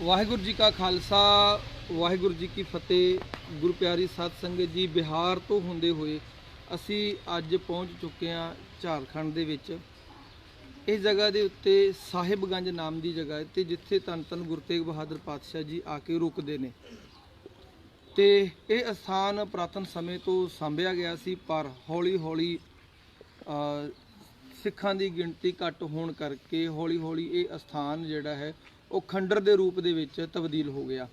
वाहिगुरू जी का खालसा वाहिगुरू जी की फतेह। गुरु प्यारी साध संगत जी, बिहार तो ਹੁੰਦੇ ਹੋਏ ਅਸੀਂ ਅੱਜ ਪਹੁੰਚ ਚੁੱਕੇ ਹਾਂ ਝਾਰਖੰਡ ਦੇ ਵਿੱਚ। ਇਸ ਜਗ੍ਹਾ ਦੇ ਉੱਤੇ ਸਾਹਿਬਗੰਜ ਨਾਮ ਦੀ ਜਗ੍ਹਾ ਹੈ ਤੇ ਜਿੱਥੇ ਧੰਨ ਧੰਨ ਗੁਰੂ ਤੇਗ ਬਹਾਦਰ ਪਾਤਸ਼ਾਹ ਜੀ ਆ ਕੇ ਰੁਕਦੇ ਨੇ। ਤੇ ਇਹ ਸਥਾਨ ਪੁਰਾਤਨ ਸਮੇਂ ਤੋਂ ਸਾਂਭਿਆ ਗਿਆ ਸੀ, ਪਰ ਹੌਲੀ ਹੌਲੀ ਸਿੱਖਾਂ ਦੀ ਗਿਣਤੀ ਘੱਟ ਹੋਣ ਕਰਕੇ ਹੌਲੀ ਹੌਲੀ ਇਹ ਸਥਾਨ ਜਿਹੜਾ ਹੈ ਉਹ ਖੰਡਰ ਦੇ ਰੂਪ ਦੇ ਵਿੱਚ ਤਬਦੀਲ ਹੋ ਗਿਆ।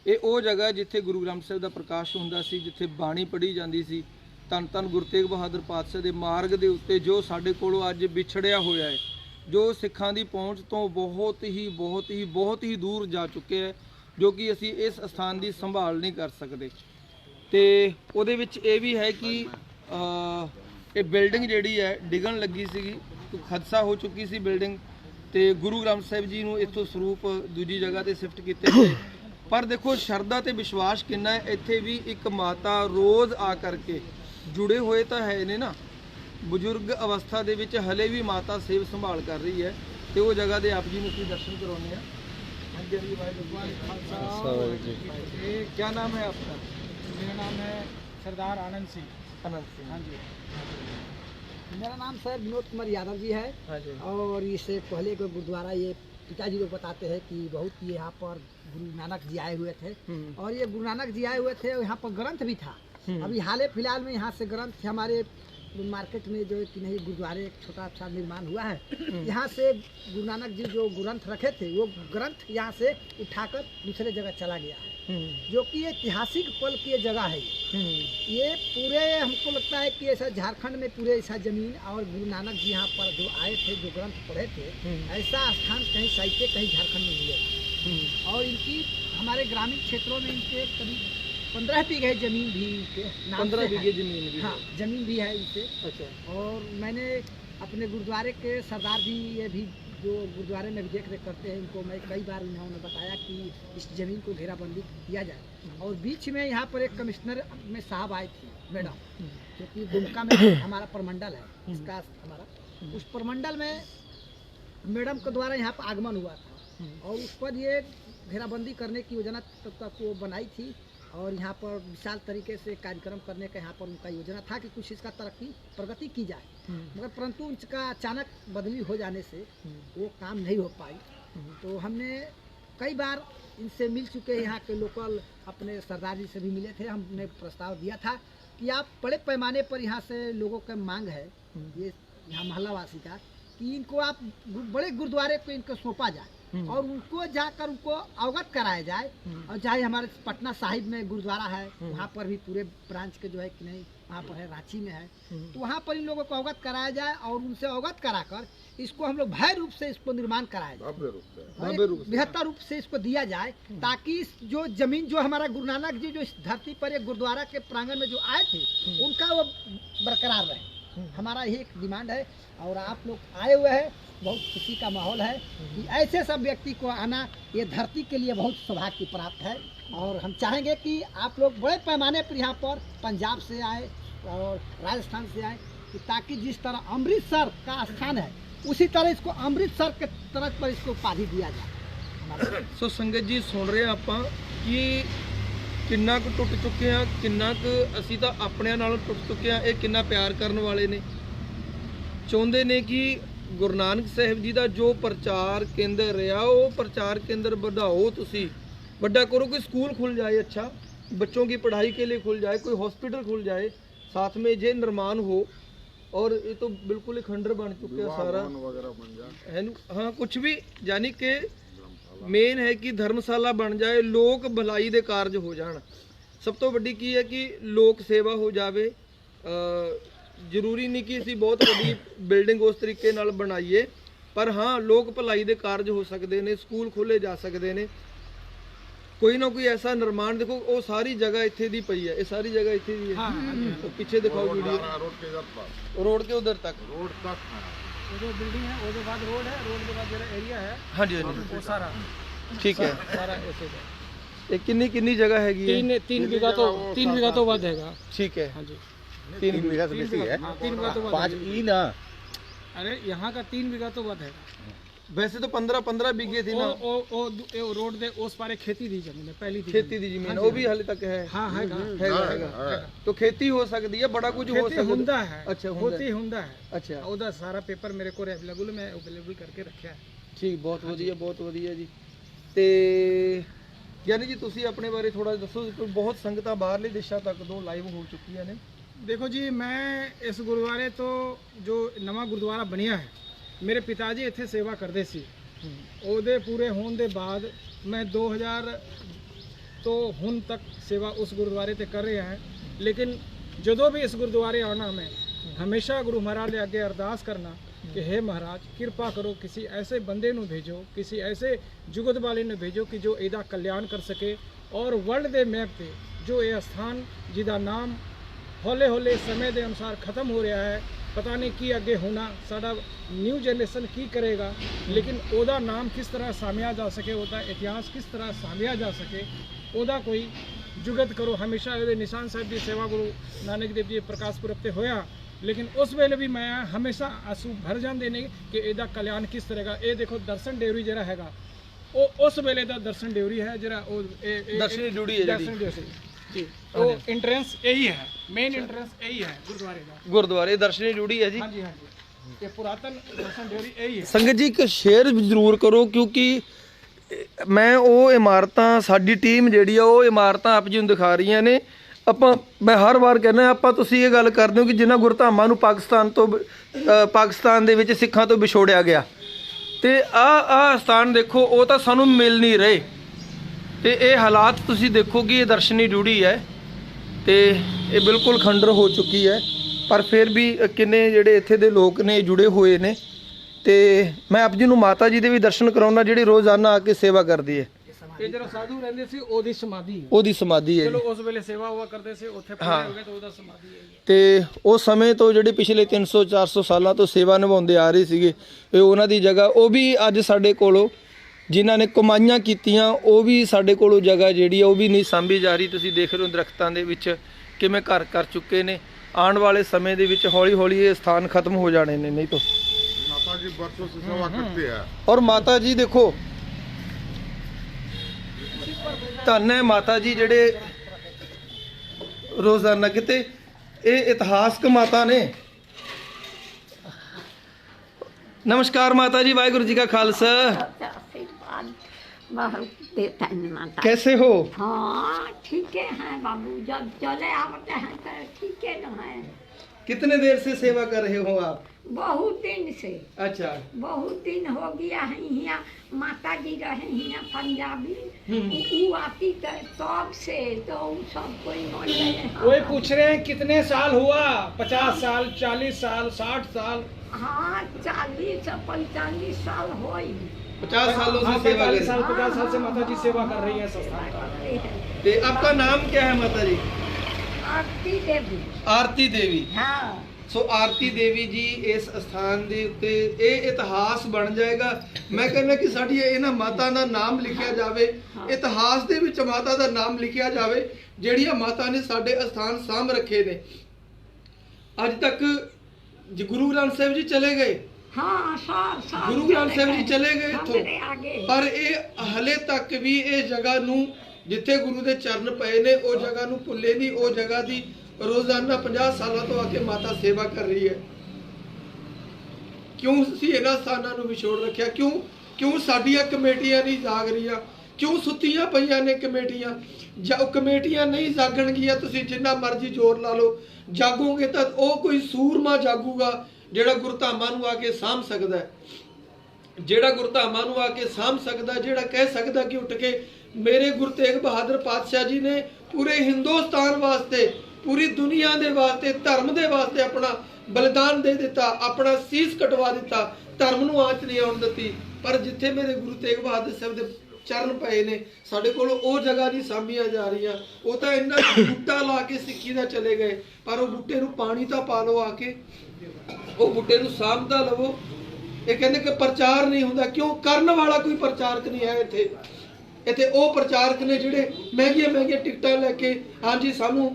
ਇਹ ਉਹ ਜਗ੍ਹਾ ਜਿੱਥੇ ਗੁਰੂ ਗ੍ਰੰਥ ਸਾਹਿਬ ਦਾ ਪ੍ਰਕਾਸ਼ ਹੁੰਦਾ ਸੀ, ਜਿੱਥੇ ਬਾਣੀ ਪੜ੍ਹੀ ਜਾਂਦੀ ਸੀ। ਧੰਨ ਧੰਨ ਗੁਰੂ ਤੇਗ ਬਹਾਦਰ ਪਾਤਸ਼ਾਹ ਦੇ ਮਾਰਗ ਦੇ ਉੱਤੇ ਜੋ ਸਾਡੇ ਕੋਲੋਂ ਅੱਜ ਵਿਛੜਿਆ ਹੋਇਆ ਹੈ, ਜੋ ਸਿੱਖਾਂ ਦੀ ਪਹੁੰਚ ਤੋਂ ਬਹੁਤ ਹੀ ਦੂਰ ਜਾ ਚੁੱਕਿਆ ਹੈ, ਜੋ ਕਿ ਅਸੀਂ ਇਸ ਸਥਾਨ ਦੀ ਸੰਭਾਲ ਨਹੀਂ ਕਰ ਸਕਦੇ। ਤੇ ਉਹਦੇ ਵਿੱਚ ਇਹ ਵੀ ਹੈ ਕਿ ਇਹ ਬਿਲਡਿੰਗ ਜਿਹੜੀ ਹੈ ਡਿੱਗਣ ਲੱਗੀ ਸੀਗੀ, ਹਾਦਸਾ ਹੋ ਚੁੱਕੀ ਸੀ ਬਿਲਡਿੰਗ, ਤੇ ਗੁਰੂ ਗ੍ਰੰਥ ਸਾਹਿਬ ਜੀ ਨੂੰ ਇੱਥੋਂ ਸਰੂਪ ਦੂਜੀ ਜਗ੍ਹਾ ਤੇ ਸ਼ਿਫਟ ਕੀਤੇ ਗਏ। ਪਰ ਦੇਖੋ ਸ਼ਰਧਾ ਤੇ ਵਿਸ਼ਵਾਸ ਕਿੰਨਾ ਹੈ। ਇੱਥੇ ਵੀ ਇੱਕ ਮਾਤਾ ਰੋਜ਼ ਆ ਕਰਕੇ जुड़े हुए तो है ने ना, बुजुर्ग अवस्था दे विच हले भी माता सेव संभाल कर रही है। तो वो जगह दे आप जी में दर्शन करवाने हैं। क्या नाम है आपका? मेरा नाम है सरदार आनंद सिंह। हाँ जी। मेरा नाम सर विनोद कुमार यादव जी है। हाँ जी। और इससे पहले को गुरुद्वारा ये पिताजी लोग बताते हैं कि बहुत यहाँ पर गुरु नानक जी आए हुए थे, और ये गुरु नानक जी आए हुए थे, यहाँ पर ग्रंथ भी था। अभी हाल फिलहाल में यहाँ से ग्रंथ हमारे मार्केट में जो कि नहीं गुरुद्वारे एक छोटा सा निर्माण हुआ है। यहाँ से गुरु नानक जी जो ग्रंथ रखे थे वो ग्रंथ यहाँ से उठाकर दूसरे जगह चला गया है, जो कि ऐतिहासिक पल की जगह है। ये पूरे हमको लगता है कि ऐसा झारखंड में पूरे ऐसा जमीन और गुरु नानक जी यहाँ पर जो आए थे, जो ग्रंथ पढ़े थे, ऐसा स्थान कहीं साहित्य कहीं झारखंड में मिलेगा। और इनकी हमारे ग्रामीण क्षेत्रों में इनके करीब 15 बीघे जमीन भी इनके नाम 15 बीघे जमीन भी, हाँ जमीन भी है इनसे। अच्छा। और मैंने अपने गुरुद्वारे के सरदार जी, ये भी जो गुरुद्वारे में भी देख रेख करते हैं, उनको मैं कई बार उन्होंने बताया कि इस जमीन को घेराबंदी किया जाए। और बीच में यहाँ पर एक कमिश्नर में साहब आए थे, मैडम, जो कि दुमका में हमारा प्रमंडल है इसका हमारा, उस प्रमंडल में मैडम के द्वारा यहाँ पर आगमन हुआ था, और उस पर ये घेराबंदी करने की योजना तब तक वो बनाई थी। और यहाँ पर विशाल तरीके से कार्यक्रम करने का यहाँ पर उनका योजना था कि कुछ इसका प्रगति की जाए, मगर परंतु उनका अचानक बदली हो जाने से वो काम नहीं हो पाई। तो हमने कई बार इनसे मिल चुके, यहाँ के लोकल अपने सरदार जी से भी मिले थे। हमने प्रस्ताव दिया था कि आप बड़े पैमाने पर यहाँ से लोगों का मांग है, ये यहाँ मोहल्लावासी का, कि इनको आप बड़े गुरुद्वारे को इनको सौंपा जाए और उनको जाकर उनको अवगत कराया जाए। और चाहे हमारे पटना साहिब में गुरुद्वारा है, वहाँ पर भी पूरे ब्रांच के जो है कि नहीं वहाँ पर है, रांची में है, तो वहाँ पर इन लोगों को अवगत कराया जाए और उनसे अवगत कराकर इसको हम लोग भव्य रूप से इसको निर्माण कराया जाए, बेहतर रूप से इसको दिया जाए, ताकि जो जमीन जो हमारा गुरु नानक जी जो इस धरती पर एक गुरुद्वारा के प्रांगण में जो आए थे उनका वो बरकरार रहे। हमारा यही एक डिमांड है। और आप लोग आए हुए हैं, बहुत खुशी का माहौल है कि ऐसे सब व्यक्ति को आना ये धरती के लिए बहुत सौभाग्य प्राप्त है। और हम चाहेंगे कि आप लोग बड़े पैमाने पर यहाँ पर पंजाब से आए और राजस्थान से आए, कि ताकि जिस तरह अमृतसर का स्थान है उसी तरह इसको अमृतसर के तरह पर इसको उपाधि दिया जाए। सो संगत जी सुन रहे ਆਪਾਂ कि किन्ना ਕੁ ਟੁੱਟ ਚੁੱਕੇ ਆ, किन्ना ਕੁ ਅਸੀਂ ਤਾਂ ਆਪਣਿਆਂ ਨਾਲੋਂ ਟੁੱਟ ਚੁੱਕੇ ਆ। ਇਹ ਕਿੰਨਾ ਪਿਆਰ ਕਰਨ ਵਾਲੇ ਨੇ, ਚਾਹੁੰਦੇ ਨੇ कि गुरु नानक साहिब जी का जो प्रचार केंद्र रहा वो प्रचार केंद्र बढ़ाओ, तुसी बड़ा करो, कोई स्कूल खुल जाए, अच्छा बच्चों की पढ़ाई के लिए खुल जाए, कोई हॉस्पिटल खुल जाए, साथ में जे निर्माण हो। और ये तो बिल्कुल ही खंडर बन चुके हैं सारा है। हाँ कुछ भी, यानी कि मेन है कि धर्मशाला बन जाए, लोक भलाई दे कारज हो जान। सब तो वड्डी की है कि लोक सेवा हो जाए। जरूरी नहीं कि असीं बहुत वड्डी बिल्डिंग उस तरीके नाल बनाइए, पर हाँ लोक भलाई दे कारज हो सकते हैं, स्कूल खोले जा सकते हैं, कोई ना कोई ऐसा निर्माण। देखो वो सारी जगह इत्थे दी पई है, ये सारी जगह इत्थे दी है। तो पीछे दिखाओ वीडियो, रोड के उधर तक, जो बिल्डिंग है वो बाद रोड है, रोड के बाद जो एरिया है, हाँ जी वो सारा ठीक है, सारा ऐसे है। ये किन्नी जगह हैगी? 3 बीघा तो वध हैगा। ठीक है, हाँ जी 3 बीघा तो बेसी है, 3 बीघा तो 5 ई ना। अरे यहाँ का 3 बीघा तो वध है। ਵੈਸੇ ਤਾਂ 15 बीघे थी ना ਉਹ ਰੋਡ ਦੇ ਉਸ ਪਾਰੇ ਖੇਤੀ ਦੀ ਜ਼ਮੀਨ ਹੈ, ਪਹਿਲੀ ਦੀ खेती दी जमीन वो भी हाले तक है ਹਾਂ ਹੈਗਾ हैगा तो खेती हो सकती है बड़ा कुछ हो ਖੇਤੀ सकता ਹੁੰਦਾ ਹੈ अच्छा ਹੋਤੀ ਹੁੰਦਾ ਹੈ अच्छा ਉਹਦਾ ਸਾਰਾ ਪੇਪਰ ਮੇਰੇ ਕੋਲ ਅਵੇਲੇਬਲ ਮੈਂ ਅਵੇਲੇਬਲ ਕਰਕੇ ਰੱਖਿਆ ਹੈ। ਠੀਕ ਬਹੁਤ ਵਧੀਆ ਜੀ ਤੇ ਯਾਨੀ ਜੀ ਤੁਸੀਂ ਆਪਣੇ ਬਾਰੇ ਥੋੜਾ ਦੱਸੋ ਕੋਈ ਬਹੁਤ ਸੰਗਤਾਂ ਬਾਹਰਲੇ ਦੇਸ਼ਾਂ ਤੱਕ ਤੋਂ ਲਾਈਵ ਹੋ ਚੁੱਕੀਆਂ ਨੇ। ਦੇਖੋ ਜੀ ਮੈਂ ਇਸ ਗੁਰਦੁਆਰੇ ਤੋਂ ਜੋ ਨਵਾਂ ਗੁਰਦੁਆਰਾ ਬਣਿਆ ਹੈ ਮੇਰੇ ਪਿਤਾ ਜੀ ਇੱਥੇ ਸੇਵਾ ਕਰਦੇ ਸੀ ਉਹਦੇ ਪੂਰੇ ਹੋਣ ਦੇ ਬਾਅਦ ਮੈਂ 2000 ਤੋਂ ਹੁਣ ਤੱਕ ਸੇਵਾ ਉਸ ਗੁਰਦੁਆਰੇ ਤੇ ਕਰ ਰਿਹਾ ਹਾਂ ਲੇਕਿਨ ਜਦੋਂ ਵੀ ਇਸ ਗੁਰਦੁਆਰੇ ਆਉਣਾ ਮੈਂ ਹਮੇਸ਼ਾ ਗੁਰੂ ਮਹਾਰਾਜ ਦੇ ਅੱਗੇ ਅਰਦਾਸ ਕਰਨਾ कि हे महाराज कृपा करो किसी ऐसे बंदे ਨੂੰ भेजो किसी ऐसे जुगत वाले ਨੂੰ भेजो कि जो ਇਹਦਾ ਕਲਿਆਣ ਕਰ ਸਕੇ ਔਰ ਵਰਲਡ ਦੇ ਮੈਪ ਤੇ ਜੋ ਇਹ ਸਥਾਨ ਜਿਹਦਾ ਨਾਮ ਹੌਲੇ ਹੌਲੇ ਸਮੇਂ ਦੇ ਅਨੁਸਾਰ ਖਤਮ ਹੋ ਰਿਹਾ ਹੈ ਪਤਾ ਨਹੀਂ ਕੀ ਅੱਗੇ ਹੋਣਾ ਸਾਡਾ ਨਿਊ ਜਨਰੇਸ਼ਨ ਕੀ ਕਰੇਗਾ ਲੇਕਿਨ ਉਹਦਾ ਨਾਮ ਕਿਸ ਤਰ੍ਹਾਂ ਸਾਂਭਿਆ ਜਾ ਸਕੇ ਉਹਦਾ ਇਤਿਹਾਸ ਕਿਸ ਤਰ੍ਹਾਂ ਸਾਂਭਿਆ ਜਾ ਸਕੇ ਉਹਦਾ ਕੋਈ ਜੁਗਤ ਕਰੋ ਹਮੇਸ਼ਾ ਇਹਦੇ ਨਿਸ਼ਾਨ ਸਾਹਿਬ ਦੀ ਸੇਵਾ ਗੁਰੂ ਨਾਨਕ ਦੇਵ ਜੀ ਪ੍ਰਕਾਸ਼ ਪੁਰਬ ਤੇ ਹੋਇਆ लेकिन उस वेले भी मैं हमेशा आंसू भर जाते ने कि ਇਹਦਾ ਕਲਿਆਣ ਕਿਸ ਤਰ੍ਹਾਂ ਦਾ ਇਹ ਦੇਖੋ ਦਰਸ਼ਨ ਡੇਵਰੀ ਜਿਹੜਾ ਹੈਗਾ ਉਹ ਉਸ ਵੇਲੇ ਦਾ ਦਰਸ਼ਨ ਡੇਵਰੀ ਹੈ ਜਿਹੜਾ ਉਹ ਦਰਸ਼ਨੀ ਡਿਊਟੀ ਹੈ ਜਿਹੜੀ ਜੀ ਉਹ ਐਂਟਰੈਂਸ ਇਹੀ ਹੈ ਮੇਨ ਐਂਟਰੈਂਸ ਇਹੀ ਹੈ ਗੁਰਦੁਆਰੇ ਦਾ ਗੁਰਦੁਆਰੇ ਦਰਸ਼ਨੀ ਡਿਊਟੀ ਹੈ ਜੀ ਹਾਂਜੀ ਹਾਂਜੀ ਇਹ ਪੁਰਾਤਨ ਦਰਸ਼ਨ ਡੇਵਰੀ ਇਹੀ ਹੈ। ਸੰਗਤ ਜੀ ਇੱਕ ਸ਼ੇਅਰ ਜ਼ਰੂਰ ਕਰੋ ਕਿਉਂਕਿ ਮੈਂ ਉਹ ਇਮਾਰਤਾਂ ਸਾਡੀ ਟੀਮ ਜਿਹੜੀ ਆ ਉਹ ਇਮਾਰਤਾਂ ਆਪ ਜੀ ਨੂੰ ਦਿਖਾ ਰਹੀਆਂ ਨੇ ਆਪਾਂ ਮੈਂ ਹਰ ਵਾਰ ਕਹਿੰਦਾ ਆਪਾਂ ਤੁਸੀਂ ਇਹ ਗੱਲ ਕਰਦੇ ਹੋ ਕਿ ਜਿਨ੍ਹਾਂ ਗੁਰਧਾਮਾਂ ਨੂੰ ਪਾਕਿਸਤਾਨ ਦੇ ਵਿੱਚ ਸਿੱਖਾਂ ਤੋਂ ਵਿਛੋੜਿਆ ਗਿਆ ਤੇ ਆ ਸਥਾਨ ਦੇਖੋ ਉਹ ਤਾਂ ਸਾਨੂੰ ਮਿਲ ਨਹੀਂ ਰਹੇ ਤੇ ਇਹ ਹਾਲਾਤ ਤੁਸੀਂ ਦੇਖੋ ਕਿ ਇਹ ਦਰਸ਼ਨੀ ਡਿਊਟੀ ਹੈ ਤੇ ਇਹ ਬਿਲਕੁਲ ਖੰਡਰ ਹੋ ਚੁੱਕੀ ਹੈ ਪਰ ਫਿਰ ਵੀ ਕਿੰਨੇ ਜਿਹੜੇ ਇੱਥੇ ਦੇ ਲੋਕ ਨੇ ਜੁੜੇ ਹੋਏ ਨੇ ਤੇ ਮੈਂ ਆਪ ਜੀ ਨੂੰ ਮਾਤਾ ਜੀ ਦੇ ਵੀ ਦਰਸ਼ਨ ਕਰਾਉਣਾ ਜਿਹੜੀ ਰੋਜ਼ਾਨਾ ਆ ਕੇ ਸੇਵਾ ਕਰਦੀ ਹੈ। ਇਹ ਜਿਹੜਾ ਸਾਧੂ ਰਹਿੰਦੇ ਸੀ ਉਹਦੀ ਸਮਾਧੀ ਹੈ ਉਹਦੀ ਸਮਾਧੀ ਹੈ ਚਲੋ ਉਸ ਵੇਲੇ ਸੇਵਾ ਹੁਆ ਕਰਦੇ ਸੀ ਉੱਥੇ ਪੂਰੇ ਹੋ ਗਏ ਤਾਂ ਉਹਦਾ ਸਮਾਧੀ ਹੈ ਤੇ ਉਸ ਸਮੇਂ ਤੋਂ ਜਿਹੜੇ ਪਿਛਲੇ 300 400 ਸਾਲਾਂ ਤੋਂ ਸੇਵਾ ਨਿਭਾਉਂਦੇ ਆ ਰਹੇ ਸੀਗੇ ਇਹ ਉਹਨਾਂ ਦੀ ਜਗ੍ਹਾ ਉਹ ਵੀ ਅੱਜ ਸਾਡੇ ਕੋਲੋਂ ਜਿਨ੍ਹਾਂ ਨੇ ਕਮਾਈਆਂ ਕੀਤੀਆਂ ਉਹ ਵੀ ਸਾਡੇ ਕੋਲੋਂ ਜਗ੍ਹਾ ਜਿਹੜੀ ਆ ਉਹ ਵੀ ਨਹੀਂ ਸਾਂਭੀ ਜਾ ਰਹੀ। ਤੁਸੀਂ ਦੇਖ ਰਹੇ ਹੋ ਦਰਖਤਾਂ ਦੇ ਵਿੱਚ ਕਿਵੇਂ ਘਰ ਕਰ ਚੁੱਕੇ ਨੇ ਆਉਣ ਵਾਲੇ ਸਮੇਂ ਦੇ ਵਿੱਚ ਹੌਲੀ ਹੌਲੀ ਇਹ ਸਥਾਨ ਖਤਮ ਹੋ ਜਾਣੇ ਨੇ ਨਹੀਂ ਤਾਂ माता जी बरसों से सेवा करते हैं ਔਰ ਮਾਤਾ ਜੀ ਦੇਖੋ ਧੰਨ ਹੈ ਮਾਤਾ ਜੀ ਜਿਹੜੇ ਰੋਜ਼ਾਨਾ ਕਿਤੇ ਇਹ ਇਤਿਹਾਸਕ ਮਾਤਾ ਨੇ। ਨਮਸਕਾਰ ਮਾਤਾ ਜੀ ਵਾਹਿਗੁਰੂ ਜੀ का खालसा आशीर्वाद बहुत देता है माता। कैसे हो? हाँ ठीक है बाबू जब चले आते हैं तो ठीक है न है। कितने देर से सेवा कर रहे हो आप? बहुत दिन से अच्छा बहुत दिन हो गया है यहाँ माता जी रहे यहाँ पंजाबी वो आती तब से तो सब कोई मान रहे हैं। वही पूछ रहे हैं कितने साल हुआ 50 साल 40 साल 60 साल हाँ 40 45 साल हो 50 सालों से सेवा कर 45 साल 50 साल से माता जी सेवा कर रही है संस्थान का। रहे। आपका नाम क्या है माता जी? आरती देवी। आरती देवी। हाँ ਸੋ ਆਰਤੀ ਦੇਵੀ ਜੀ ਇਸ ਸਥਾਨ ਦੇ ਉੱਤੇ ਇਹ ਇਤਿਹਾਸ ਬਣ ਜਾਏਗਾ। ਮੈਂ ਕਹਿੰਦਾ ਕਿ ਸਾਡੀ ਇਹਨਾਂ ਮਾਤਾ ਦਾ ਨਾਮ ਲਿਖਿਆ ਜਾਵੇ ਇਤਿਹਾਸ ਦੇ ਵਿੱਚ ਮਾਤਾ ਦਾ ਨਾਮ ਲਿਖਿਆ ਜਾਵੇ ਜਿਹੜੀਆਂ ਮਾਤਾ ਨੇ ਸਾਡੇ ਸਥਾਨ ਸਾਂਭ ਰੱਖੇ ਨੇ। ਅੱਜ ਤੱਕ ਗੁਰੂ ਗ੍ਰੰਥ ਸਾਹਿਬ ਜੀ ਚਲੇ ਗਏ हाँ सब ਗੁਰੂ ਗ੍ਰੰਥ ਸਾਹਿਬ ਜੀ ਚਲੇ ਗਏ ਇੱਥੋਂ ਪਰ ਇਹ ਹਲੇ ਤੱਕ ਵੀ ਇਹ ਜਗ੍ਹਾ ਨੂੰ ਜਿੱਥੇ ਗੁਰੂ ਦੇ ਚਰਨ ਪਏ ਨੇ ਉਹ ਜਗ੍ਹਾ ਨੂੰ ਭੁੱਲੇ ਨਹੀਂ। ਉਹ ਜਗ੍ਹਾ ਦੀ ਰੋਜ਼ਾਨਾ 50 ਸਾਲਾਂ ਤੋਂ ਆ ਕੇ ਮਾਤਾ ਸੇਵਾ ਕਰ ਰਹੀ ਹੈ। ਕਿਉਂ ਅਸੀਂ ਇਹਨਾਂ ਸਥਾਨਾਂ ਨੂੰ ਵਿਛੋੜ ਰੱਖਿਆ? ਕਿਉਂ ਸਾਡੀਆਂ ਕਮੇਟੀਆਂ ਨਹੀਂ ਜਾਗ ਰਹੀਆਂ? ਕਿਉਂ ਸੁੱਤੀਆਂ ਪਈਆਂ ਨੇ ਕਮੇਟੀਆਂ? ਜਾਂ ਕਮੇਟੀਆਂ ਨਹੀਂ ਜਾਗਣਗੀਆਂ ਤੁਸੀਂ ਜਿੰਨਾ ਮਰਜ਼ੀ ਜ਼ੋਰ ਲਾ ਲਓ ਜਾਗੋਗੇ ਤਾਂ ਉਹ ਕੋਈ ਸੂਰਮਾ ਜਾਗੂਗਾ ਜਿਹੜਾ ਗੁਰਧਾਮਾਂ ਨੂੰ ਆ ਕੇ ਸਾਂਭ ਸਕਦਾ ਹੈ ਜਿਹੜਾ ਗੁਰਧਾਮਾਂ ਨੂੰ ਆ ਕੇ ਸਾਂਭ ਸਕਦਾ ਜਿਹੜਾ ਕਹਿ ਸਕਦਾ ਕਿ ਉੱਠ ਕੇ ਮੇਰੇ ਗੁਰੂ ਤੇਗ ਬਹਾਦਰ ਪਾਤਸ਼ਾਹ ਜੀ ਨੇ ਪੂਰੇ ਹਿੰਦੁਸਤਾਨ ਵਾਸਤੇ पूरी दुनिया के वास्ते धर्म के वास्ते अपना बलिदान दे दिता अपना सीस कटवा दिता धर्म नूं आंच नहीं आउण दित्ती। पर जिथे मेरे गुरु तेग बहादुर साहब दे चरण पए ने साडे कोल ओ जगह नहीं साਂਭੀਆਂ जा रही वो तो इन्ना बूटा ला के सिक्खी दा चले गए पर वो बूटे नूं पानी तां पा लो आके वो बूटे नूं साਂਭਦਾ लवो। ये कहंदे कि प्रचार नहीं हुंदा क्यों करन वाला कोई प्रचारक नहीं है इत्थे। इत्थे ओ प्रचारक ने जिहड़े महंगियां टिकटां लैके हाँ जी सानूं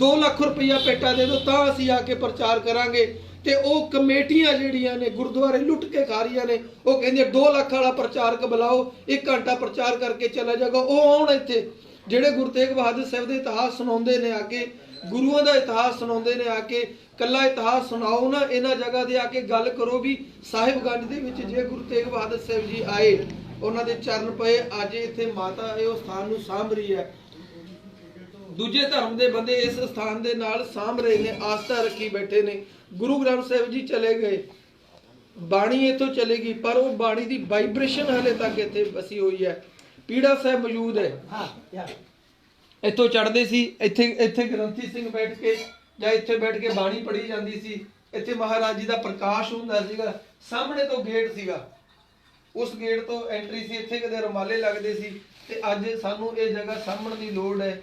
2 लाख रुपया पेटा दे दो तां असीं आके प्रचार करांगे ਤੇ ਉਹ ਕਮੇਟੀਆਂ ਜਿਹੜੀਆਂ ਨੇ ਗੁਰਦੁਆਰੇ ਲੁੱਟ ਕੇ ਖਾ ਰਹੀਆਂ ਨੇ, ਉਹ ਕਹਿੰਦੇ 2 ਲੱਖ ਵਾਲਾ ਪ੍ਰਚਾਰਕ ਬੁਲਾਓ, 1 ਘੰਟਾ ਪ੍ਰਚਾਰ ਕਰਕੇ ਚਲਾ ਜਾਏਗਾ। ਉਹ ਆਉਣ ਇੱਥੇ, ਜਿਹੜੇ ਗੁਰੂ ਤੇਗ ਬਹਾਦਰ ਸਾਹਿਬ ਦੇ ਇਤਿਹਾਸ ਸੁਣਾਉਂਦੇ ਨੇ ਆ ਕੇ, ਗੁਰੂਆਂ ਦਾ ਇਤਿਹਾਸ ਸੁਣਾਉਂਦੇ ਨੇ ਆ ਕੇ, ਕੱਲਾ ਇਤਿਹਾਸ ਸੁਣਾਓ ਨਾ, ਇਹਨਾਂ ਜਗ੍ਹਾ ਦੇ ਆ ਕੇ ਗੱਲ ਕਰੋ ਵੀ ਸਾਹਿਬਗੰਜ ਦੇ ਵਿੱਚ ਜੇ ਗੁਰੂ ਤੇਗ ਬਹਾਦਰ ਸਾਹਿਬ ਜੀ ਆਏ, ਉਹਨਾਂ ਦੇ ਚਰਨ ਪਏ, ਅੱਜ ਇੱਥੇ ਮਾਤਾ ਇਹ ਉਸ ਸਥਾਨ ਨੂੰ ਸਾਂਭ ਰਹੀ ਹੈ। ਦੂਜੇ ਧਰਮ ਦੇ ਬੰਦੇ ਇਸ ਸਥਾਨ ਦੇ ਨਾਲ ਸਾਂਭ ਰਹੇ ਨੇ, ਆਸਥਾ ਰੱਖੀ ਬੈਠੇ ਨੇ। ਗੁਰੂ ਗ੍ਰੰਥ ਸਾਹਿਬ ਜੀ ਚਲੇ ਗਏ, ਬਾਣੀ ਇੱਥੋਂ ਚਲੇਗੀ, ਪਰ ਉਹ ਬਾਣੀ ਦੀ ਵਾਈਬ੍ਰੇਸ਼ਨ ਹਲੇ ਤੱਕ ਇੱਥੇ ਵਸੀ ਹੋਈ ਹੈ। ਪੀੜਾ ਸਾਹਿਬ ਮੌਜੂਦ ਹੈ, ਇੱਥੋਂ ਚੜ੍ਹਦੇ ਸੀ, ਇੱਥੇ ਗ੍ਰੰਥੀ ਸਿੰਘ ਬੈਠ ਕੇ ਜਾਂ ਇੱਥੇ ਬੈਠ ਕੇ ਬਾਣੀ ਪੜ੍ਹੀ ਜਾਂਦੀ ਸੀ। ਇੱਥੇ ਮਹਾਰਾਜ ਜੀ ਦਾ ਪ੍ਰਕਾਸ਼ ਹੁੰਦਾ ਸੀਗਾ, ਸਾਹਮਣੇ ਤੋਂ ਗੇਟ ਸੀਗਾ, ਉਸ ਗੇਟ ਤੋਂ ਐਂਟਰੀ ਸੀ, ਇੱਥੇ ਕਦੇ ਰੁਮਾਲੇ ਲੱਗਦੇ ਸੀ। ਤੇ ਅੱਜ ਸਾਨੂੰ ਇਹ ਜਗ੍ਹਾ ਸਾਂਭਣ ਦੀ ਲੋੜ ਹੈ।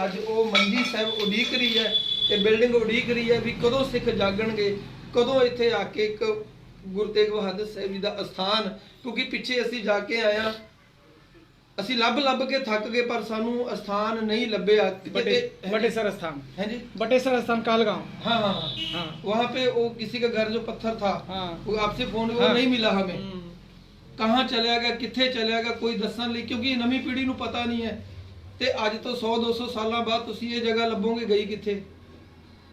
ਅੱਜ ਉਹ ਮੰਜੀ ਸਾਹਿਬ ਉਡੀਕ ਰਹੀ ਹੈ, ਇਹ ਬਿਲਡਿੰਗ ਉਡੀਕ ਰਹੀ ਹੈ ਵੀ ਕਦੋਂ ਸਿੱਖ ਜਾਗਣਗੇ, ਕਦੋਂ ਇੱਥੇ ਆ ਕੇ ਇੱਕ ਗੁਰੂ ਤੇਗ ਬਹਾਦਰ ਸਾਹਿਬ ਜੀ ਦਾ ਅਸਥਾਨ, ਕਿਉਂਕਿ ਪਿੱਛੇ ਅਸੀਂ ਜਾ ਕੇ ਆਇਆ, ਅਸੀਂ ਲੱਭ ਕੇ ਥੱਕ ਗਏ, ਪਰ ਸਾਨੂੰ ਅਸਥਾਨ ਨਹੀਂ ਲੱਭਿਆ। बटेसर स्थान है जी, बटेसर स्थान कालगांव। हाँ हाँ हाँ, हाँ वहाँ पे वो किसी का घर जो पत्थर था, हाँ वो आपसे फोन वो नहीं मिला हमें, कहाँ चलिया गया, किथे चलिया गया, कोई दसन ਲਈ, ਕਿਉਂਕਿ ਨਵੀਂ ਪੀੜ੍ਹੀ ਨੂੰ ਪਤਾ ਨਹੀਂ ਹੈ। ਤੇ ਅੱਜ ਤੋਂ 100-200 ਸਾਲਾਂ ਬਾਅਦ ਤੁਸੀਂ ਇਹ ਜਗ੍ਹਾ ਲੱਭੋਗੇ ਗਈ ਕਿੱਥੇ?